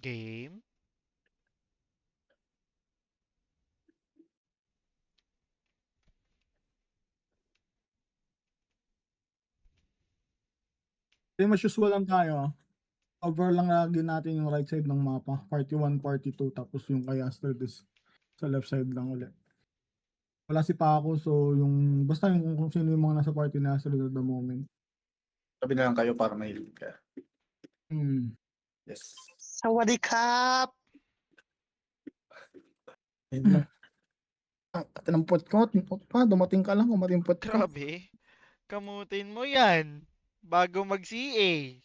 Game. Hindi mas usual lang tayo. Cover lang lagi natin yung right side ng mapa. Party 1, party 2. Tapos yung kay Astrid is sa left side lang ulit. Wala si Paco, so yung basta yung kung sino yung mga nasa party na Astrid at the moment. Sabi na lang kayo para mahilig ka. Yes. Sawadikap! Ayun lang. Tinampot ko. Dumating ka lang. Umatimpot ka. Grabe. Kamutin mo yan. Bago mag-CA.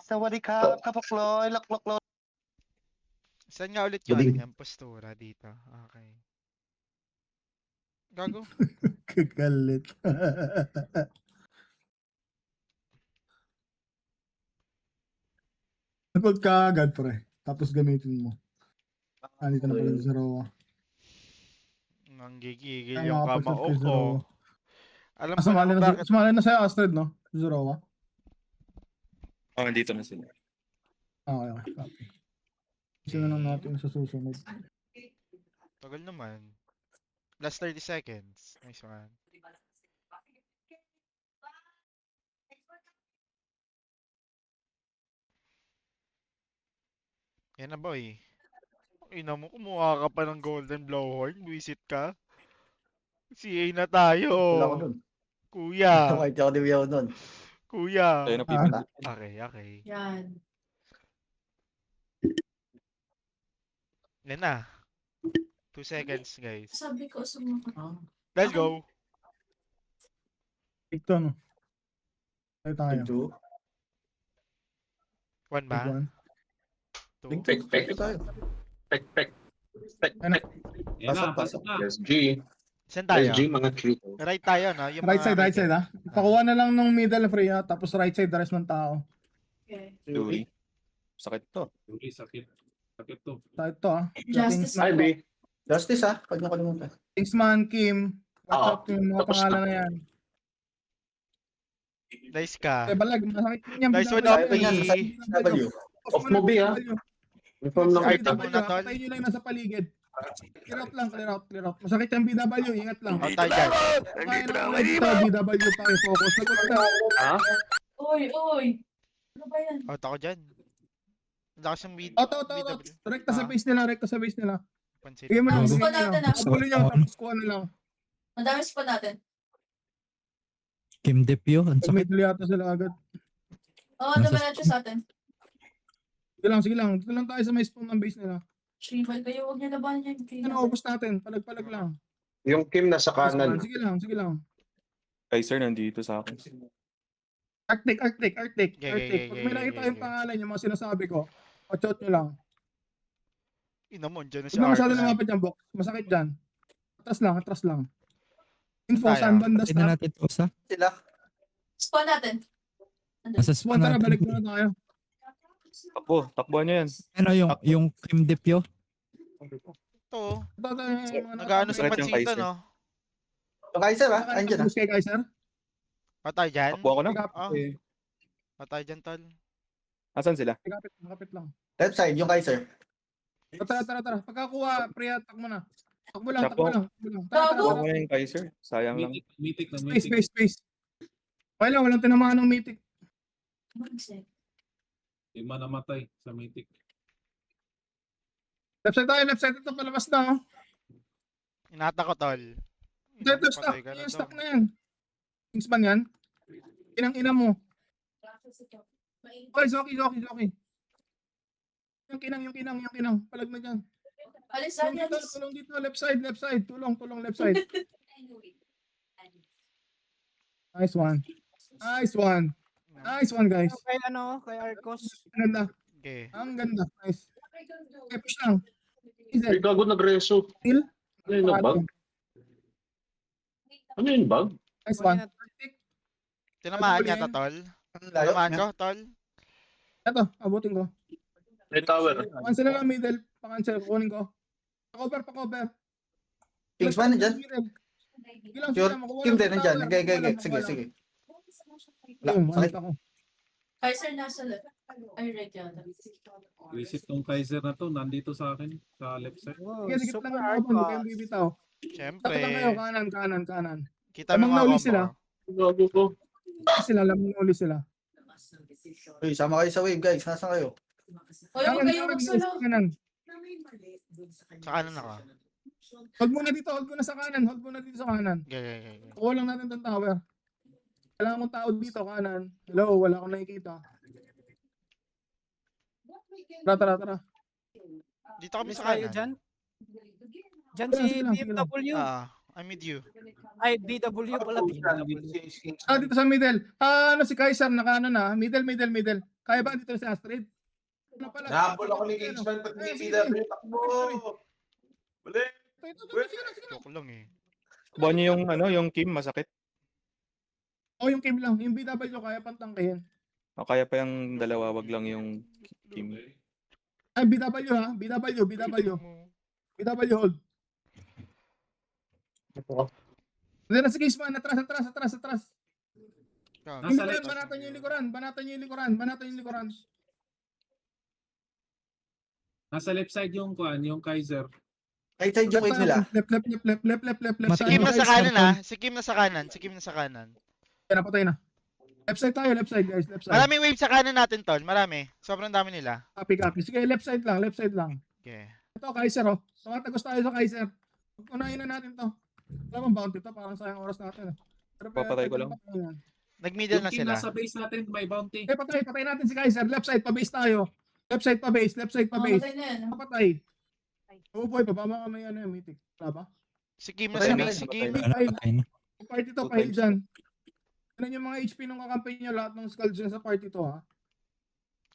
Sawadikap! Kapakloy! Laklokloy! Saan nga ulit yun? Bading. Yung postura dito. Okay. Gago. Kagalit. Nagod ka agad, pre. Tapos gamitin mo. Dito na pala sa Roa. Nanggigigil Ay, yung makapag-shot kamao kay ko. Zoroa. Alam ko na kung bakit. Sumali na sa'yo, Astrid, no? Zoroa. Oh, nandito na sila. Okay. Copy. Sino lang natin sa susunod. Tagal naman. Last 30 seconds. Nice one. Yan na boy. Ina mo, kumuha ka pa ng golden blowhorn. Buisit ka. CA na tayo. Wala ko dun. Kuya. Kahit ako di ako dun. Kuya. Tayo na pipindot. Okay. Yan. Yan na. 2 seconds guys. Sabi ko sumunod. Let's go. Ito, no? Tayo. Two. 1 ba? One. 2. Pek tayo. Pek. Ano? Pasok. SG. Saan tayo? SG mga 3. Right tayo, no? Yung Right mga side, ha? Pakuha na lang ng middle free, ha? Tapos right side, the rest ng tao. Okay. Yuri. Sakit to. Yuri, sakit. Sakit to. Tayo ito, ha? Justice. Kingsman, Ivy. Justice ha. Pag nakalimutan. Kingsman, Kim. Watch Oo. out yung mga Tapos pangalan na yan. Nice ka. Balag, masakit niya. Nice one, Sabi Opi. niya sa W. Off movie, ha? Inform lang Art kita. mo na, tol. Patayin nyo lang yung nasa paligid. Clear out. Masakit yung BW, ingat lang. Out tayo dyan. Kaya na ako dito, BW pa yung focus. Lagot na. Ha? Uy. Ano ba yan? Out ako dyan. Lakas yung Auto. BW. Rekta sa base nila. Pansit. Bigyan mo lang. Tapos pa natin ah. Pabulin nyo, tapos kuha na lang. Madami pa natin. Kim Depyo, ang Pag may sakit. tuloy ata sila agad. Oo, dumiretso sa atin. Sige lang. Dito lang tayo sa may spawn ng base nila. Shrivel kayo, huwag niyo labanan yan. Ano, ubos natin. Palag lang. Yung Kim nasa kanan. Sige lang. Kaiser nandito sa akin. Arctic. Yeah. Pag may nakita yung pangalan, yung mga sinasabi ko, watch out nyo lang. Ina mo, dyan na si Huwag na masyado Artis. lumapit yung box. Masakit dyan. Atras lang. Info, Tayo. saan banda Patay na stop? natin to sa. Sila. Spawn natin. Nasa spawn Tara, balik natin. na tayo. Takbuhan niyo yan. Ano yung Kim Depyo? Ito. Ito, yung mga Nag-ano sa Sakit yung pansita, Kaiser. no? Yung Kaiser ha. Andiyan ha. Push kay Kaiser. Patay dyan. Takbuhan ko na. Ah. Patay dyan, tol. Asan sila? Kapit lang. Left side, yung Kaiser. Tara. Pagkakuha, pre-attack mo na. Takbo lang. Gago. Takbuhan ko na yung Kaiser. Sayang lang. Mythic na Space. mythic. Okay lang, walang tinamaan ng mythic. Lima namatay sa mythic. Left side. Ito, palabas na. Oh. Inata ko, tol. Ito, stock. Patay ka na, Yung tol. stock na yan. Kingsman yan. Inang-ina mo. Okay, Zoki. Yung kinang. Palag na dyan. Alisan yan. Tulong dito, left side. Tulong, left side. Nice one, guys. Kay Arcos. Ang ganda. Okay. Ang ganda. Nice. Okay, push lang. Easy. Ay, gago nag-reso. Heal. Ano yung bug? Ano yung bug? Nice one. Tinamaan niya to, tol. Layo. Tinamaan ko, tol. Ito, abutin ko. May tower. Cancel na lang middle. Pa-cancel. Kukunin ko. Pa-cover. Kingsman nandyan. Sige lang, Sure. makuha Kim lang din sa nandyan. tower. Sige. Makuha lang. Sige. Ayun, Sakit. ako. Kaiser nasa left. Ay, right yata. Visit tong Kaiser na to, nandito sa akin, sa left side. Oh, Sige, dikit super lang ang huwag kayong Arcos. bibitaw. Siyempre. Takot lang kayo, kanan. Kita mo Lamang mga na uli combo sila. ko. Gago ko. Lamang na uli sila. Uy, sama kayo sa wave, guys. Nasaan kayo? Hoy, huwag kayong magsulo. Kanan. Sa kanan ako. Hold muna dito sa kanan. Okay. Kuha lang natin itong tower. Kailangan mong tao dito, kanan. Hello, wala akong nakikita. Tara. Dito kami Miss sa tayo kanan. dyan? Dyan Sige si lang, sige lang. BMW. I'm with you. Ay, BW pala. BW. Dito sa middle. Ano si Kaiser, nakaano na. Middle. Kaya ba dito si Astrid? Ano pala? Nahabol ako ni Kingsman pati ni CW takbo. Balik. Sige. Joke lang eh. Kuha niyo yung yung Kim, masakit. Yung Kim lang. Yung BW kaya pantangkihin. O kaya pa yung dalawa, wag lang yung Kim. Ay, BW ha. BW hold. Hindi na si Kingsman. Atras. Yan. Yung Nasa likuran, left. banatan yung likuran. Nasa left side yung kuan, yung Kaiser. Right side yung wave nila. Left. Si Kim na sa kanan ah. Si Kim na sa kanan. Napatay na. Left side tayo, left side guys, left side. Maraming wave sa kanan natin, Tol. Marami. Sobrang dami nila. Copy. Sige, left side lang. Okay. Ito, Kaiser oh. Tumatagos tayo sa Kaiser. Unahin na natin to. Alam mo, bounty to, parang sayang oras natin. Pero Papatay ko lang. Nag-middle Yung na Kim sila. nasa base natin, may bounty. Patay natin si Kaiser. Left side, pa-base tayo. Left side, pa-base. Mamatay na yan. Papatay. Boy, babama kami yung mythic. Tama ba? Si Kim na Patay sa na, base. Si Kim. Patay na. Party to, Two pahil times. dyan. Ano yung mga HP nung kakampay nyo, lahat ng skulls dyan sa party to ha?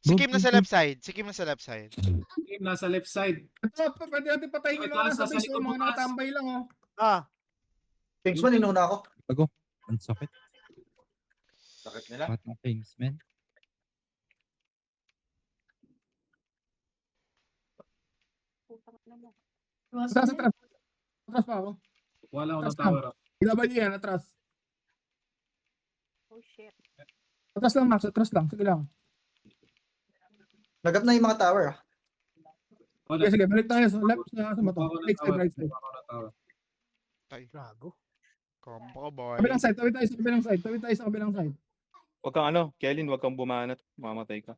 Si Kim na sa left side. Kim nasa left side. Ito, pwede natin patayin yung mga nasa base, likod mga mo, taas. nakatambay lang oh. Kingsman, inuna ako. Ang sakit. Sakit nila. Batang Kingsman. Atras. Atras pa ako. Wala ako ng Taas tower. BW yan, atras. Atras lang, Max. Atras lang. Sige lang. Nagap na yung mga tower. Wala. Sige, balik tayo sa left sa mato. Wala Right side, right side. Wala ng tower. Combo ko, boy. Kabilang side, tawid tayo sa kabilang side. Wag kang Kellen, wag kang bumanat. Mamatay ka.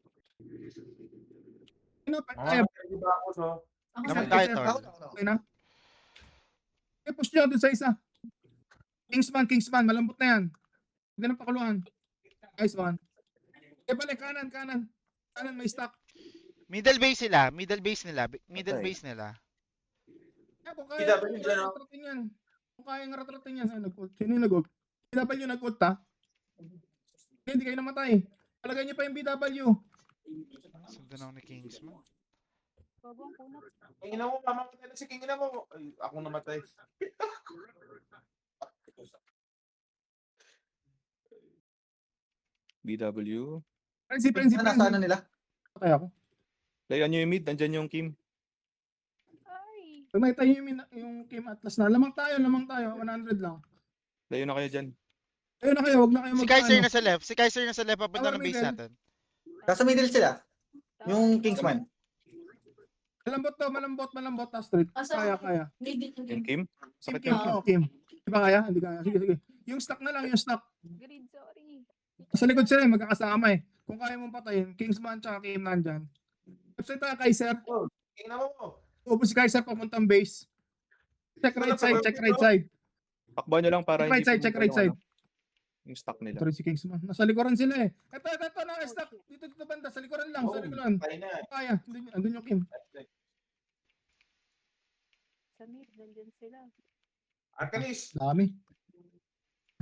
Ano, Mga tayo. di ba ako so? Ako Naman sa tayo, Kaiser, Tol. Okay na? Push nyo doon sa isa. Kingsman, malambot na yan. Hindi na pakuluan. Nice one. Balik, kanan. Kanan, may stock. Middle base nila. Middle base nila. Kung PW kaya dyan, oh. ratratin yan. Kung kaya nga ratratin yan, sino yung nag-ult? BW nag-ult ha? Hindi kayo namatay. Palagay niyo pa yung BW. Sundan ako ni Kingsman. Ina mo, mamamatay na si King ina mo. Ay, ako namatay. BW. Frenzy. Nasaan na nila? Patay ako. Layuan niyo yung mid, andyan yung Kim. Pag may tayo yung Kim Atlas na, lamang tayo, 100 lang. Layo na kayo dyan. Ayun na kayo, wag na kayo Si Kaiser na sa left. Papunta ng base natin. Nasa middle sila. Yung Kingsman. Malambot, Astrid. Asa? Kaya. Middle Yung game. Kim? Sakit Kim, yung Kim. Di ba kaya? Hindi kaya. Sige. Yung stock na lang, yung stock. Sa likod sila, magkakasama eh. Kung kaya mong patayin, Kingsman tsaka Kim nandyan. Website tayo, Kaiser. King ina mo. Ubus si Kaiser papuntang base. Check right side. Takbo nyo lang para Check right side, check right side. Yung stock nila. Ito rin si Kingsman. Nasa likuran sila eh. Ito na stock. Dito banda, sa likuran lang, sa likuran. Patay na. Kung kaya, andun yung Kim. Arcanis. Dami.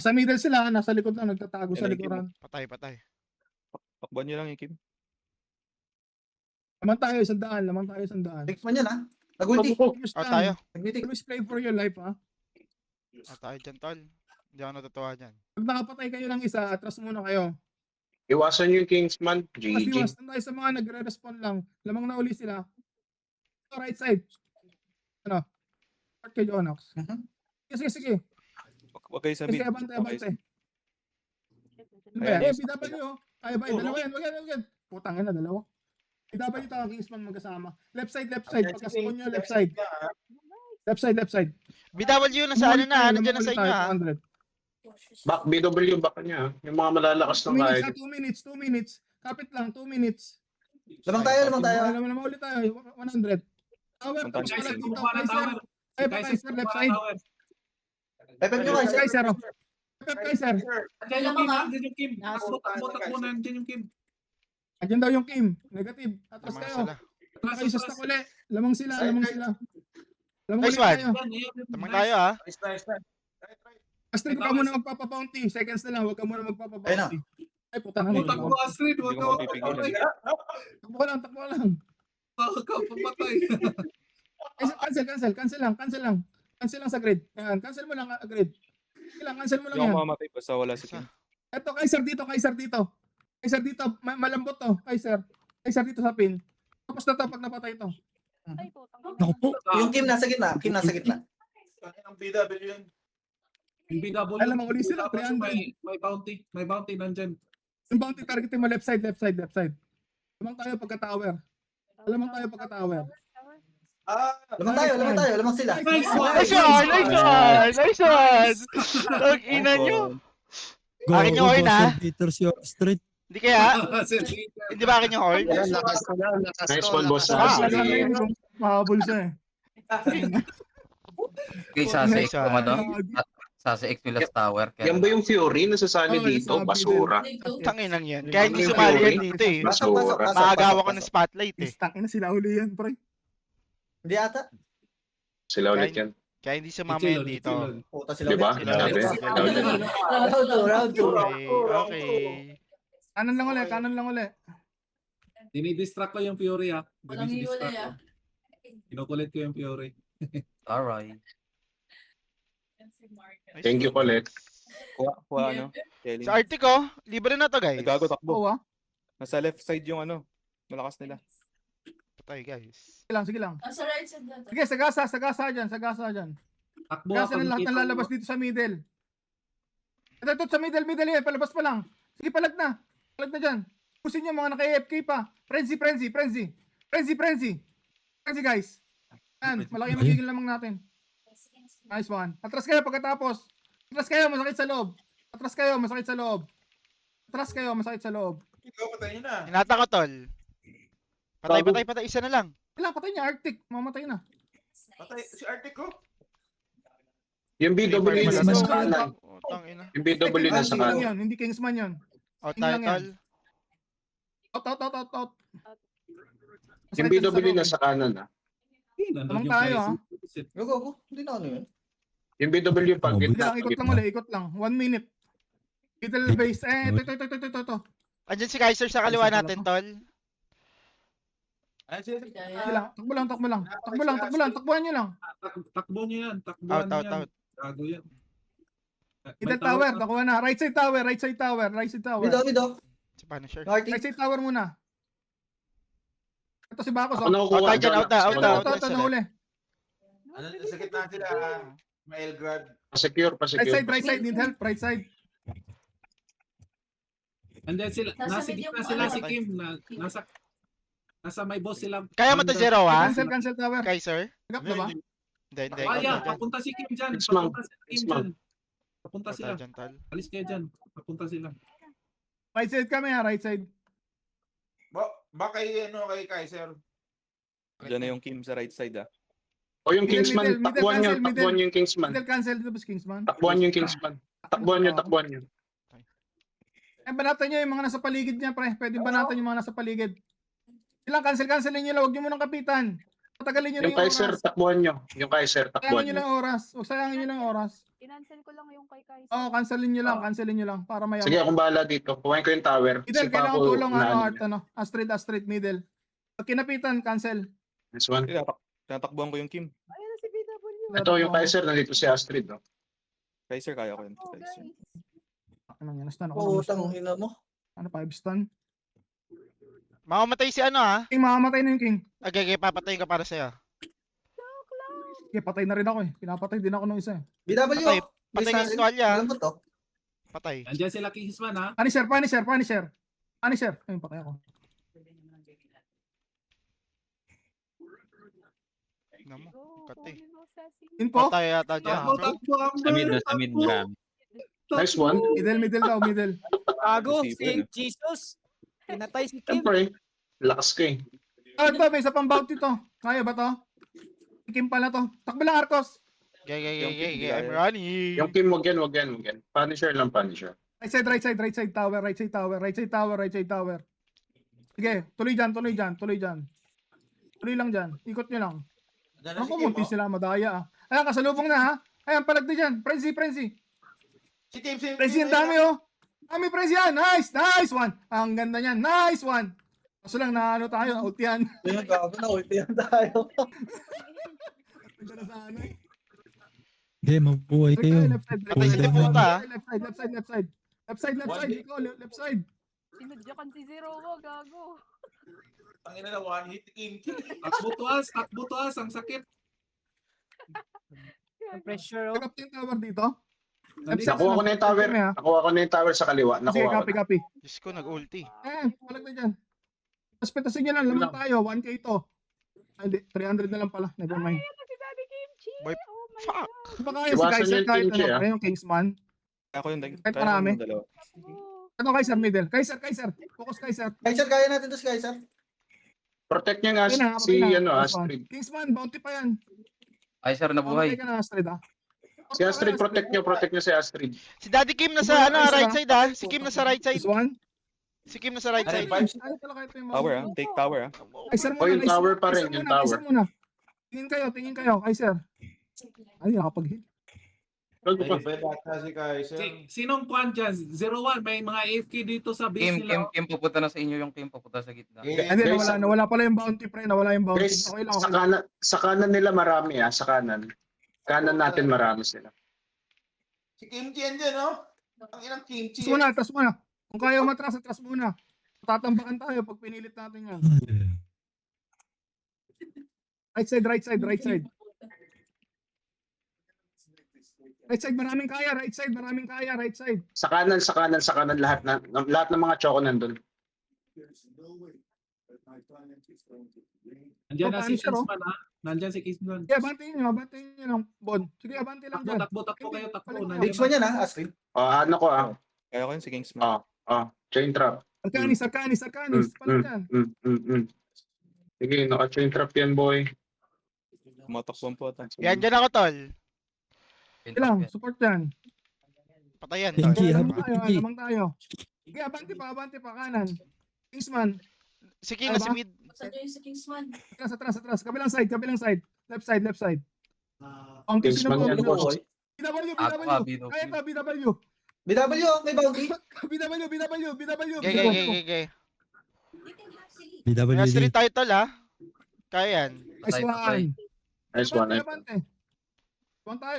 Sa middle sila, nasa likod lang, nagtatago sa likuran. Patay. Takbo nyo lang yung Kim. Lamang tayo, isang daan. Kingsman yan ha. Nagulti. Tayo. Nagulti. Always play for your life ha. Tayo dyan, Tol. Hindi ako natutuwa dyan. Pag nakapatay kayo ng isa, atras muna kayo. Iwasan yung Kingsman. Kasi iwas tayo sa mga nagre-respond lang. Lamang na uli sila. Right side. Ano? Part kay Jonox. Sige. Wag kayo sa mid. Sige, abante. Ano ba Ayan, yan? yung BW. Ay ba? Dalawa yan. Wag yan. Putang ina, dalawa. BW to Kingsman magkasama. Left side. Pagka-spawn nyo, left side. Left side. BW, nasa ano na, nandiyan na sa inyo ha. 200. Back BW, back niya. Yung mga malalakas 2 ng minutes, kaya. 2 minutes. Kapit lang, 2 minutes. Lamang tayo. Alam mo ulit tayo, 100. Tower, Ang tapos Guys, pala dito, kumuha ng Kaiser. tower. Ay, pa Kaiser, left side. Pepe nyo guys. Kaiser, oh. Kaiser. Andiyan yung Kim, Kailangan andiyan yung Kim. Takbo na, andiyan yung Kim. Andiyan daw yung Kim. Negative. Atras Lamang kayo. sila. Kayo sa stack uli. Lamang sila. Lamang Nice ulit one. tayo. Tamang tayo ha. Nice. Astrid, huwag ka muna magpapabounty. Seconds na lang, huwag ka muna magpapabounty. Ay, puta na. Takbo Astrid, Hindi huwag ko ka mapipigilan. Takbo ka lang. Huwag ka pumatay. Cancel lang sa grid. Ayan, cancel mo lang grid. Cancel mo lang Hindi ako yan. mamatay basta wala si Kim. Eto, Kaiser dito. Malambot to, Kaiser dito sa pin. Tapos na to pag napatay to. Naku po. Yung Kim nasa gitna. Ang BW yun. Yung BW. Alam mo, uli sila, 300. May bounty nandyan. Yung bounty targeting mo left side. Lamang tayo pagka-tower. Lamang sila. Nice one! Nice one! Ang ina nyo. Go, Akin yung horn, ha? Peter York Street. Hindi kaya? Hindi ba akin yung horn? Nice one, boss. Mahabol siya eh. Okay, sa Nice sa one. sa Equilas Tower. Yan ba yung Fury na sasali dito? Basura. Tanginang yan. Kaya hindi sumali yan dito eh. Basura. Maagawa ko ng spotlight eh. Stuck na sila uli yan, pre. Hindi ata. Sila ulit yan. Kaya hindi sumama yan dito. Puta sila. Diba? Sila Sabi. ulit. Sila ulit. Round 2. Okay. Kanan lang uli. Dinidistract ko yung Fury ha. Walang hiwalay ah. Kinukulit ko yung Fury. Alright. Thank you, Colette. Kuha ano? Kelly. Sa Arctic oh, libre na to guys. Nagago takbo. Oo ah. Nasa left side yung ano. Malakas nila. Patay guys. Sige lang. Nasa right side na to. Sige, sagasa dyan. Takbo Sagasa ako. na lahat ng lalabas dito sa middle. Ito sa middle yan. Palabas pa lang. Sige, palag na dyan. Pusin nyo mga naka-AFK pa. Frenzy guys. Yan, malaki magiging lamang natin. Nice one. Atras kayo pagkatapos. Masakit sa loob. Ikaw, patay niyo na. Hinata ko tol. Patay. Isa na lang. Kailangan patay niya, Arctic. Mamatay na. Patay si Arctic ko. Yung BW Mas- na mas- sa kanan. Tangina. Yung BW na sa King lang kanan. yan, hindi Kingsman yun. Out King lang tayo yan. tol. Out. Yung BW na sa kanan ah. Tamang tayo, ha? Go. Hindi na ano yun. Yung BW pag Oh, gitna. Ikot lang. 1 minute. Little base. Ito. Andyan si Kaiser sa kaliwa natin tol. Sige lang. Takbo lang. Takbuhan nyo lang. Takbo niyo yan. Out. Gago yan. Middle tower. Nakuha na. Right side tower. Mido. Si Punisher. Marty. Right side tower muna. Ito si Bakos. Ako Oh. nakukuha. Out dyan, out na. Ito, nahuli. Ano, sa gitna sila. May Elgrad. Pasecure. Right side. Need help. Right side. Andiyan sila. Nasa Nasa medium gitna sila pa. si Kim. Nasa may boss sila. Kaya mo to zero ha? Cancel tower. Kaiser? Agap na ba? Hindi. Kaya, papunta si Kim dyan. Yes, ma'am. Papunta si Kim Yes, ma'am. dyan. Papunta sila. Dyan tol. Alis kayo dyan. Papunta sila. Right side kami ha. Right side. Kay Kaiser. Diyan na yung Kim sa right side ah. O yung Kingsman. Middle, Takbuhan nyo. cancel, Takbuhan nyo yung Kingsman. Middle cancel dito ba si Kingsman? Takbuhan yung Kingsman. Takbuhan nyo. Banatan nyo yung mga nasa paligid niya, pre. Pwede banatan yung mga nasa paligid. Ilang cancelin nyo lang. Huwag nyo munang kapitan. Patagalin nyo lang Yung yung Kaiser, oras. takbuhan nyo. Yung Kaiser, Sayangin takbuhan nyo nyo. lang oras. Huwag sayangin nyo lang oras. Kinancel ko lang yung kay Kaiser. Oo, cancelin nyo lang. Para mayaman. Sige, akong bahala dito. Kuhain ko yung tower. Middle, Si kailangan Paco, tulong unahan niya. Astrid, middle. Pag kinapitan, cancel. This one. Tinatakbuhan ko yung Kim. Ayun na si BW. Ito yung Kaiser, nandito si Astrid. No? Kaiser kaya ko yun. Oh, Kaiser. guys. Anong yan? Stun ako. Putang ina mo. Ano, 5 stun? Mamamatay si ano ha? King, mamamatay na yung King. Okay, papatayin ka para sa'yo. Okay, patay na rin ako eh. Pinapatay din ako ng isa eh. BW. Patay ka sa tuwalya. Alam mo to? Patay. Andiyan sila Kingsman ha. Punisher. Ayun, patay ako. Namo, Go, kati. kunin mo sa Info? Patay yata dyan. Takbo, bro. takbo, Amber. Sa mid na, sa mid takbo, marami. Nice one. Middle daw, middle. Gago, Resibo si yun, Jesus. Pinatay si Kim. Siyempre, lakas ka eh. Ito, may isa pang bounty to. Kaya ba to? Si Kim pala to. Takbo lang, Arcos. Gay, Yung Kim, di I'm kaya. running. Yung Kim, wag yan. Punisher lang, Punisher. Right side tower, right side tower. Sige, tuloy dyan. Tuloy lang dyan. Ikot nyo lang. Ako, munti sila, madaya ah. Ayan, kasalubong na ha. Ayan, palagdi dyan. Frenzy. Si Kim, Frenzy, ang dami oh. Dami Frenzy yan. Nice one. Ang ganda niyan. Nice one. Kaso lang na ano tayo, out yan. Yung gago na, ulti yan tayo. Ganda na sa ano eh. Hindi, mabuhay kayo. Left side. Patay si Puta, ah. Left side. Ikaw, left side. Sinudyakan si Zero mo, gago. Tangina na one hit Kim. Takbo tuas, ang sakit. Ang pressure, oh. Pick up yung tower dito. Nandito, Nakuha ko na yung tower. Sa kaliwa. Sige, Nakuha ko. copy. Diyos ko, nag-ulti. Walag na dyan. Tapos petasin nyo lang, lamang tayo. 1k to. Ay, hindi, 300 na lang pala. Never mind. Nagsasabi Kimchi. Boy, Oh my fuck. God. Di ba kaya si Iwasan Kaiser yung kahit kimchi, ano ah. pa yung Kingsman? Ako yung Kahit marami. dalawa. Oh. Ano Kaiser middle? Kaiser. Focus Kaiser. Kaiser, kaya natin to si Kaiser. Protect niya nga Okay na, si okay na. Last one. Astrid. Kingsman, bounty pa yan. Ay, sir, nabuhay. Bounty ka na, Astrid ah. Si Astrid, protect niyo si Astrid. Si Daddy Kim nasa Tumayo ano, kayo, right sir, side ha. Si Kim nasa right side. This one. Si Kim nasa right side. Ano pala kayo yung Tower ah. Take tower ah. Kaiser O, yung tower pa rin, yung tower. Kaiser muna. Tingin kayo, Kaiser. Ay, nakapag-hit. Sinong kwan dyan? 01, may mga AFK dito sa base nila. Kim, pupunta na sa inyo yung Kim, pupunta sa gitna. Hindi, nawala pala yung bounty, pre. Nawala yung bounty. Guys, Okay lang, sa okay lang. kanan nila marami sa kanan. Kanan natin marami sila. Si Kimchi yan dyan, no? Ang inang Kimchi. Atras muna. Kung kaya umatras, atras muna. Tatambakan tayo pag pinilit natin yan. Right side. Right side, maraming kaya. Right side. Sa kanan lahat ng mga choco nandun. Nandiyan na si Punisher, oh. Kingsman ha. Nandiyan si Kingsman. Sige, abantayin nyo lang, Bon. Sige, abante lang dyan. Takbo kayo, takbo. Kingsman yan, ha, Astrid? Ano ko Kaya ko yun si Kingsman. chain trap. Arcanis. Palang dyan. Sige, naka-chain trap yan, boy. Kumatakbuhan po ata. Yan, dyan ako, tol. Sige lang, support yan. Patayan, Pinky, tol. habang Lamang tayo. Sige, abante pa, kanan. Kingsman, Si Kim nasa mid. atras. Kabilang side. Left side. Ang Kingsman yan, boss. BW. Kaya to, BW. BW, may bounty. BW. Gay. May BWD. street title ha. Kaya yan. Nice one. Nice one. Abante.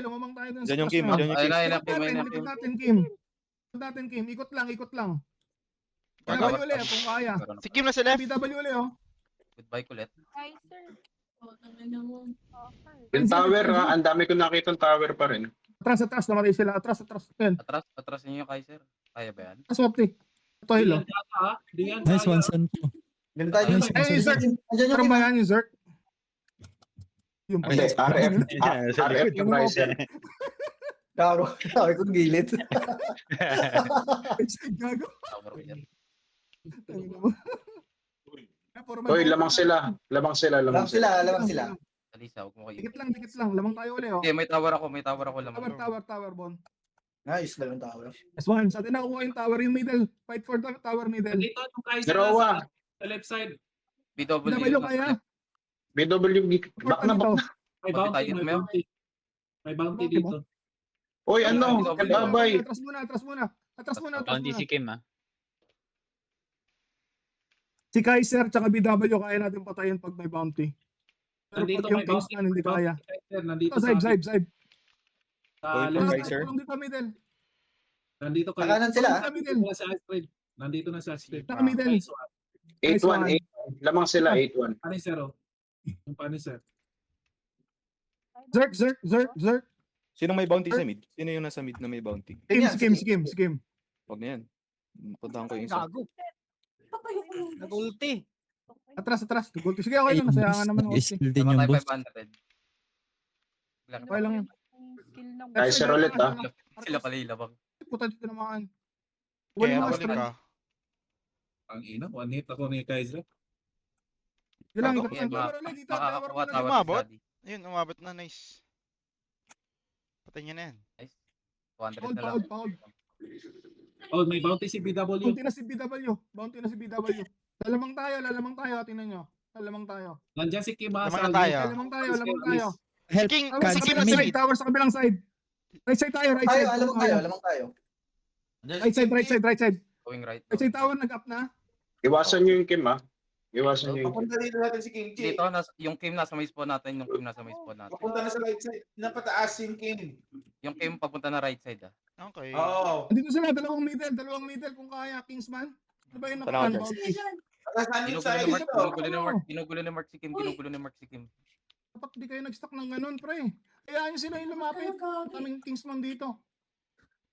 Lumamang tayo dun sa Diyan yung taas Kim, na. diyan yung Ayun Kim. na, Likod natin, Kim. Ikot lang. BW ulit, kung kaya. Si Kim nasa left. BW ulit, oh. Goodbye, kulit. Kaiser. Yung tower, ang dami ko nakita tower pa rin. Atras, namatay sila. Atras. Yan. Atras ninyo, Kaiser. Kaya ba yan? Swapti. Ito, hilo. Nice one, Santo. Ganun tayo. Nice one, Hey, Santo. Zerk. Andiyan yung Pero Kim. ba yan yung Zerk? Yung Hindi, RF yung riser. Gago. Sabi ko gilid. Gago. Tower ko yan. Hoy, lamang sila. Lamang sila. Alisa, huwag mo kayo. Dikit lang. Lamang tayo ulit, oh. Okay, may tower ako lamang. Tower, Bon. Nice, lang yung tower. S1, sa atin nakuha yung tower, yung middle. Fight for the tower middle. Nandito yung Kaiser Zeroa. sa left side. BW. BW kaya. BW, bak na. May Bakit tayo bounty, dito, may Mel? bounty. May bounty Bounty ba? dito. Hoy, babay. Atras muna. Bounty si Kim ah. Si Kaiser tsaka BW kaya natin patayin pag may bounty. Pero Nandito pag yung may bounty. Kingsman hindi kaya. Kaiser, nandito Ito, sa side. sa Hoy, left side. Kaiser. Tulong dito middle. Nandito kayo. Kakanan sila, ha? Sa middle. Nandito na sa Astrid. Nandito na sa Astrid. Sa middle. Nice one. 8-1. Lamang sila, 8-1. Punisher, oh. Yung Punisher. Zerk. Sino may bounty sa mid? Sino yung nasa mid na may bounty? Si Kim. Huwag na yan. Puntahan ko yung isa. Gago. Nag-ulti. Atras. Gold. Sige, okay lang. Nasayangan naman ako. Skill din Tama yung tayo boss. 500. Lang. Okay lang yun. Skill ng Kaiser ulit, ah. Sila pala ilabang. Puta dito naman. Kaya Wala ulit ka. Ang ina, one hit ako ni Kaiser. Yun lang, Ako, ito. Yan, makakakuha tower Umabot? si Daddy. Ayun, umabot na. Nice. Patay niya na yan. 200 na lang. Paul. Oh, may bounty si BW. Bounty na si BW. Lalamang tayo. Tingnan nyo. Lalamang tayo. Nandiyan si Kim, ah, Laman sa na tayo. Lalamang tayo. Help. King, Tower sa si King kabilang nasa side. mid. Tower sa kabilang side. Right side tayo. Right side. Alamang tayo. Right side. Going right. Right side tower. Nag-up na. Iwasan nyo yung Kim, ah. Iwasan nyo yung Kim. Papunta dito natin si King Chi. Dito, yung Kim nasa may spawn natin. Papunta na sa right side. Napataas yung King. Yung Kim papunta na right side ah. Okay. Oo. Andito sila. Dalawang middle. Kung kaya. Kingsman. Ano ba yung Tanaw nakuha? dyan. Nakasan yung side Ginugulo dito. ni Mark si Kim. Dapat di kayo nag-stock ng ganun, pre. Kaya nyo sila yung lumapit. Kaming Kingsman dito.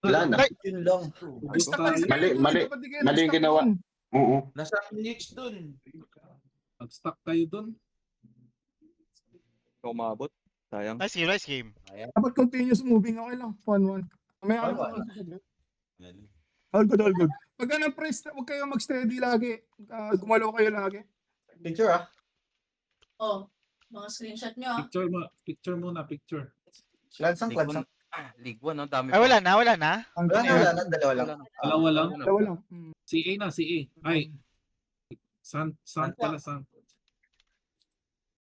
Wala na. Yun lang. Nag-stock na sila. Mali Dapat di kayo yung nag-stock ginawa. nun. Oo. Nasa niche dun. Mag-stuck kayo dun. Umabot. Sayang. Nice game. Dapat continuous moving. Okay lang. 1-1. May ano Fun, All good. Pagka na-press, huwag kayo mag-steady lagi. Gumalaw kayo lagi. Picture ah. Oh, mga screenshot nyo. Picture muna. Lansang. League 1 no, dami. Ay, wala na. Ang Wala na, dalawa lang. Dalawa lang. Dalawa lang. Si A na, si A. Ay. San pala.